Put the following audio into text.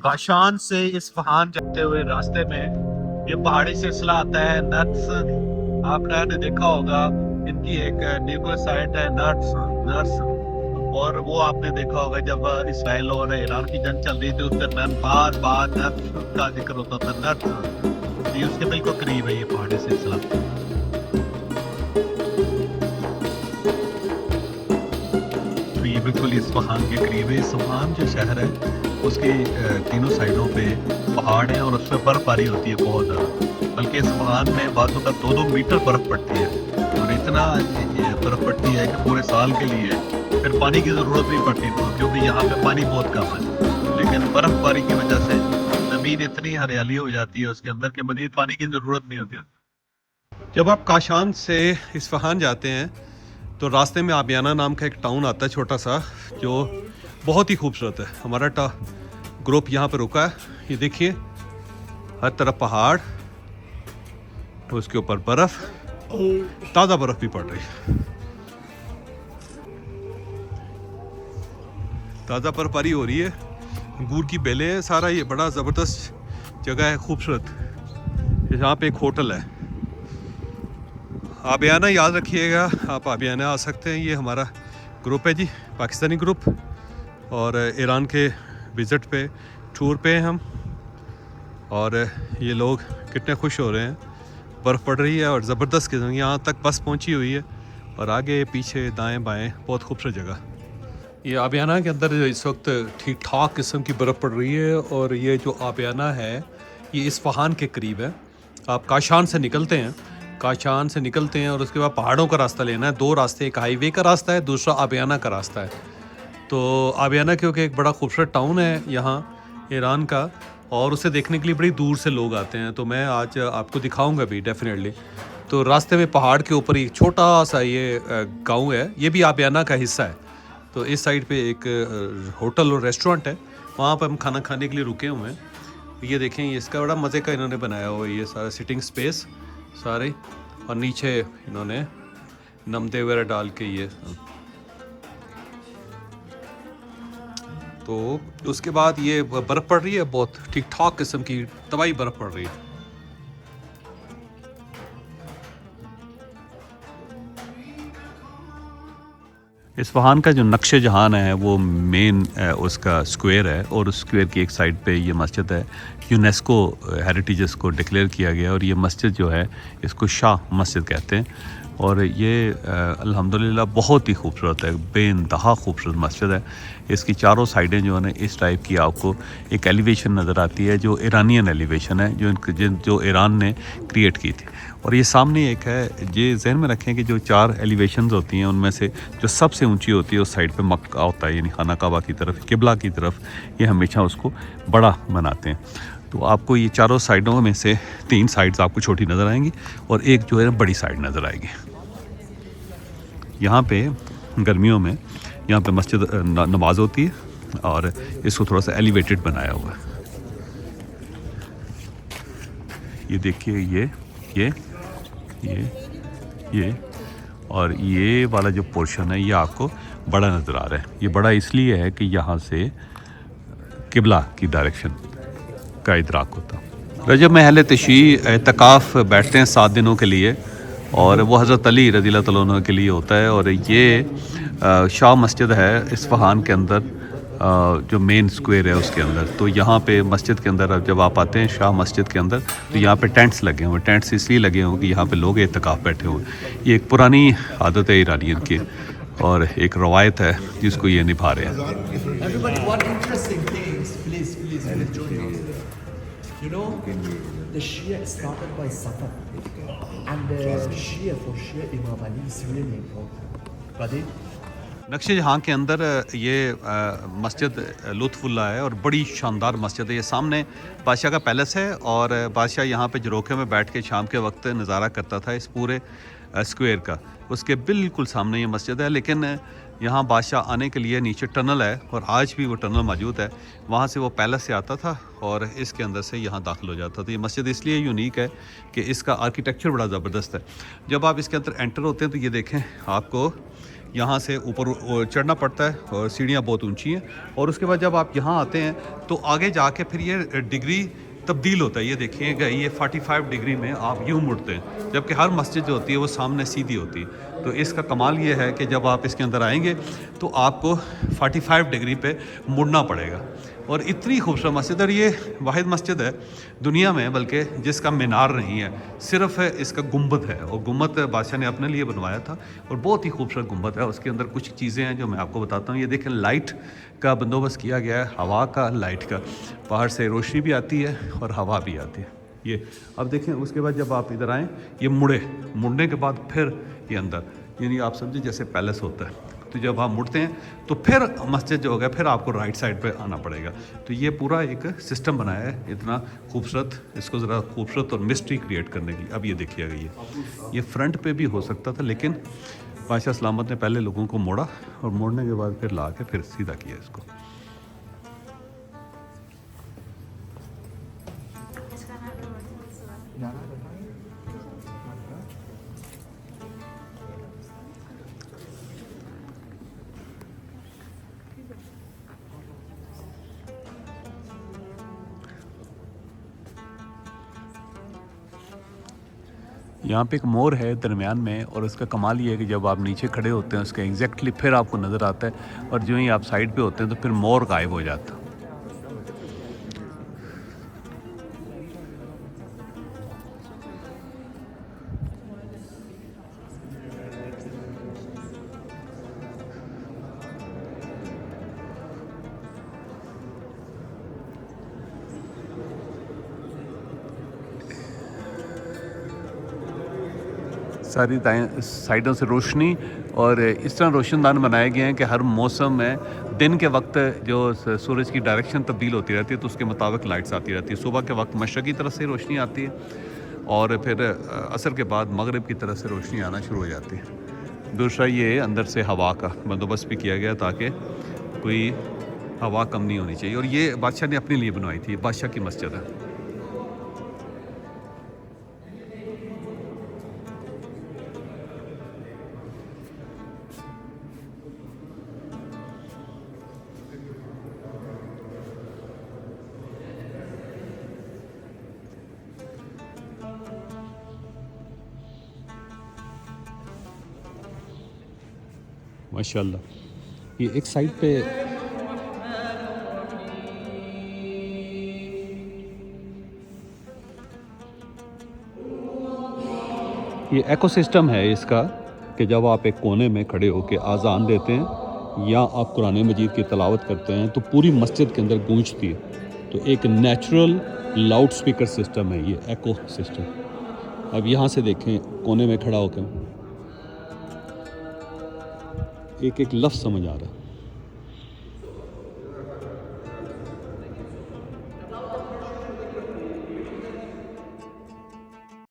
काशान से इस्फहान जाते हुए रास्ते में ये पहाड़ी सिलसिला आता है नट्स। आपने देखा होगा इनकी एक नेबर साइट है नट्स नट्स। और वो आपने देखा होगा जब इसराइल और ईरान की जंग चल रही थी उस दरमियान बार बार नट्स का जिक्र होता था। नट्स ये उसके बिल्कुल करीब है ये पहाड़ी सिलसिला। तो ये बिल्कुल इस्फहान के करीब है। इस्फहान जो शहर है उसके तीनों साइडों पे पहाड़ है और उसमें बर्फबारी होती है बहुत ज़्यादा। बल्कि इस्फहान में बाज़ों का 2-2 मीटर बर्फ़ पड़ती है और इतना ये बर्फ़ पड़ती है कि पूरे साल के लिए फिर पानी की ज़रूरत नहीं पड़ती तो क्योंकि यहाँ पे पानी बहुत कम है। लेकिन बर्फ़बारी की वजह से ज़मीन इतनी हरियाली हो जाती है उसके अंदर कि मज़ीद पानी की ज़रूरत नहीं होती। जब आप काशान से इस्फहान जाते हैं तो रास्ते में आबियाना नाम का एक टाउन आता है छोटा सा, जो बहुत ही खूबसूरत है। हमारा ग्रुप यहाँ पर रुका है। ये देखिए हर तरफ पहाड़, उसके ऊपर बर्फ़, ताज़ा बर्फ़ भी पड़ रही है। ताज़ा बर्फबारी हो रही है, अंगूर की बेलें हैं, सारा ये बड़ा ज़बरदस्त जगह है, खूबसूरत। यहाँ पे एक होटल है। आबियाना याद रखिएगा, आप आबियाना आ सकते हैं। ये हमारा ग्रुप है जी, पाकिस्तानी ग्रुप, और ईरान के विज़िट पे टूर पे हैं हम। और ये लोग कितने खुश हो रहे हैं, बर्फ़ पड़ रही है और ज़बरदस्त किस्म। यहाँ तक बस पहुँची हुई है और आगे पीछे दाएं बाएं बहुत खूबसूरत जगह। ये आबियाना के अंदर इस वक्त ठीक ठाक किस्म की बर्फ़ पड़ रही है और ये जो आबियाना है ये इस्फहान के करीब है। आप काशान से निकलते हैं, काशान से निकलते हैं और उसके बाद पहाड़ों का रास्ता लेना है। दो रास्ते, एक हाईवे का रास्ता है, दूसरा आबियाना का रास्ता है। तो आबियाना क्योंकि एक बड़ा खूबसूरत टाउन है यहाँ ईरान का, और उसे देखने के लिए बड़ी दूर से लोग आते हैं। तो मैं आज आपको दिखाऊंगा भी डेफिनेटली। तो रास्ते में पहाड़ के ऊपर एक छोटा सा ये गांव है, ये भी आबियाना का हिस्सा है। तो इस साइड पे एक होटल और रेस्टोरेंट है, वहाँ पर हम खाना खाने के लिए रुके हुए हैं। ये देखें, ये इसका बड़ा मज़े का इन्होंने बनाया हुआ है, ये सारा सिटिंग स्पेस सारे, और नीचे इन्होंने नमदे वगैरह डाल के ये। तो उसके बाद ये बर्फ़ पड़ रही है, बहुत ठीक ठाक किस्म की तबाही बर्फ़ पड़ रही है। इस्फहान का जो नक्शे जहान है वो मेन उसका स्क्वायर है, और उस स्क्वायर की एक साइड पे ये मस्जिद है। यूनेस्को हेरिटेज इसको डिक्लेयर किया गया, और ये मस्जिद जो है इसको शाह मस्जिद कहते हैं। और ये अल्हम्दुलिल्लाह बहुत ही खूबसूरत है, बेइंतहा खूबसूरत मस्जिद है। इसकी चारों साइडें जो है ना इस टाइप की आपको एक एलिवेशन नज़र आती है, जो ईरानियन एलिवेशन है, जो ईरान ने क्रिएट की थी। और ये सामने एक है, ये जहन में रखें कि जो 4 एलिवेशंस होती हैं उनमें से जो सबसे ऊंची होती है उस साइड पे मक्का होता है, यानी खाना काबा की तरफ, किबला की तरफ। ये हमेशा उसको बड़ा बनाते हैं। तो आपको ये चारों साइडों में से 3 साइड्स आपको छोटी नज़र आएंगी और एक जो है बड़ी साइड नज़र आएगी। यहाँ पे गर्मियों में यहाँ पे मस्जिद नमाज होती है और इसको थोड़ा सा एलिवेटेड बनाया हुआ है। ये देखिए, ये और ये वाला जो पोर्शन है ये आपको बड़ा नज़र आ रहा है। ये बड़ा इसलिए है कि यहाँ से किबला की डायरेक्शन का इदराक होता। रजब में अहले तशी एतकाफ़ बैठते हैं 7 दिनों के लिए, और वो हज़रत अली रज़ी अल्लाह तआला के लिए होता है। और ये शाह मस्जिद है इस्फहान के अंदर, जो मेन स्क्वायर है उसके अंदर। तो यहाँ पे मस्जिद के अंदर जब आप आते हैं शाह मस्जिद के अंदर, तो यहाँ पे टेंट्स लगे हुए हैं। टेंट्स इसलिए लगे हुए कि यहाँ पे लोग एतकाफ़ बैठे हुए। ये एक पुरानी आदत है ईरानियन की, और एक रवायत है जिसको ये निभा रहे हैं। You know, the Shia started by Safar, and Shia for Shia Imam Ali is really important. Got it? नक्शे जहाँ के अंदर ये मस्जिद लुत्फ़ुल्लाह है और बड़ी शानदार मस्जिद है। ये सामने बादशाह का पैलेस है और बादशाह यहाँ पे झरोखे में बैठ के शाम के वक्त नज़ारा करता था इस पूरे स्क्वायर का। उसके बिल्कुल सामने ये मस्जिद है, लेकिन यहाँ बादशाह आने के लिए नीचे टनल है और आज भी वो टनल मौजूद है। वहाँ से वो पैलेस से आता था और इसके अंदर से यहाँ दाखिल हो जाता था। ये मस्जिद इसलिए यूनिक है कि इसका आर्किटेक्चर बड़ा ज़बरदस्त है। जब आप इसके अंदर एंटर होते हैं तो ये देखें, आपको यहाँ से ऊपर चढ़ना पड़ता है और सीढ़ियाँ बहुत ऊंची हैं। और उसके बाद जब आप यहाँ आते हैं तो आगे जाके फिर ये डिग्री तब्दील होता है। ये देखिएगा, ये 45 डिग्री में आप यूँ मुड़ते हैं, जबकि हर मस्जिद जो होती है वो सामने सीधी होती है। तो इसका कमाल ये है कि जब आप इसके अंदर आएंगे तो आपको 45 डिग्री पे मुड़ना पड़ेगा। और इतनी खूबसूरत मस्जिद, और ये वाहिद मस्जिद है दुनिया में बल्कि जिसका मीनार नहीं है, सिर्फ इसका गुंबद है। और गुंबद बादशाह ने अपने लिए बनवाया था और बहुत ही खूबसूरत गुंबद है। उसके अंदर कुछ चीज़ें हैं जो मैं आपको बताता हूँ। ये देखें, लाइट का बंदोबस्त किया गया है, हवा का, लाइट का। बाहर से रोशनी भी आती है और हवा भी आती है। ये अब देखें, उसके बाद जब आप इधर आएँ, ये मुड़ने के बाद फिर ये अंदर, यानी आप समझे जैसे पैलेस होता है। तो जब आप मुड़ते हैं तो फिर मस्जिद जो हो गया, फिर आपको राइट साइड पे आना पड़ेगा। तो ये पूरा एक सिस्टम बनाया है इतना खूबसूरत, इसको ज़रा खूबसूरत और मिस्ट्री क्रिएट करने की। अब ये देखिएगा, ये फ्रंट पे भी हो सकता था, लेकिन बादशाह सलामत ने पहले लोगों को मोड़ा और मोड़ने के बाद फिर ला के फिर सीधा किया इसको। यहाँ पे एक मोर है दरमियान में, और उसका कमाल ये है कि जब आप नीचे खड़े होते हैं उसके एग्जैक्टली फिर आपको नज़र आता है, और जो ही आप साइड पे होते हैं तो फिर मोर गायब हो जाता है। सारी साइडों से रोशनी, और इस तरह रोशनदान बनाए गए हैं कि हर मौसम में दिन के वक्त जो सूरज की डायरेक्शन तब्दील होती रहती है तो उसके मुताबिक लाइट्स आती रहती है। सुबह के वक्त मशरक़ की तरफ से रोशनी आती है और फिर असर के बाद मगरिब की तरफ से रोशनी आना शुरू हो जाती है। दूसरा ये अंदर से हवा का बंदोबस्त भी किया गया ताकि कोई हवा कम नहीं होनी चाहिए। और ये बादशाह ने अपने लिए बनवाई थी, बादशाह की मस्जिद है। माशाल्लाह, ये एक साइड पे ये इकोसिस्टम है इसका कि जब आप एक कोने में खड़े होकर आज़ान देते हैं या आप कुरान मजीद की तिलावत करते हैं तो पूरी मस्जिद के अंदर गूंजती है। तो एक नेचुरल लाउड स्पीकर सिस्टम है ये एको सिस्टम। अब यहाँ से देखें, कोने में खड़ा होकर एक एक लफ्ज़ समझ आ रहा है।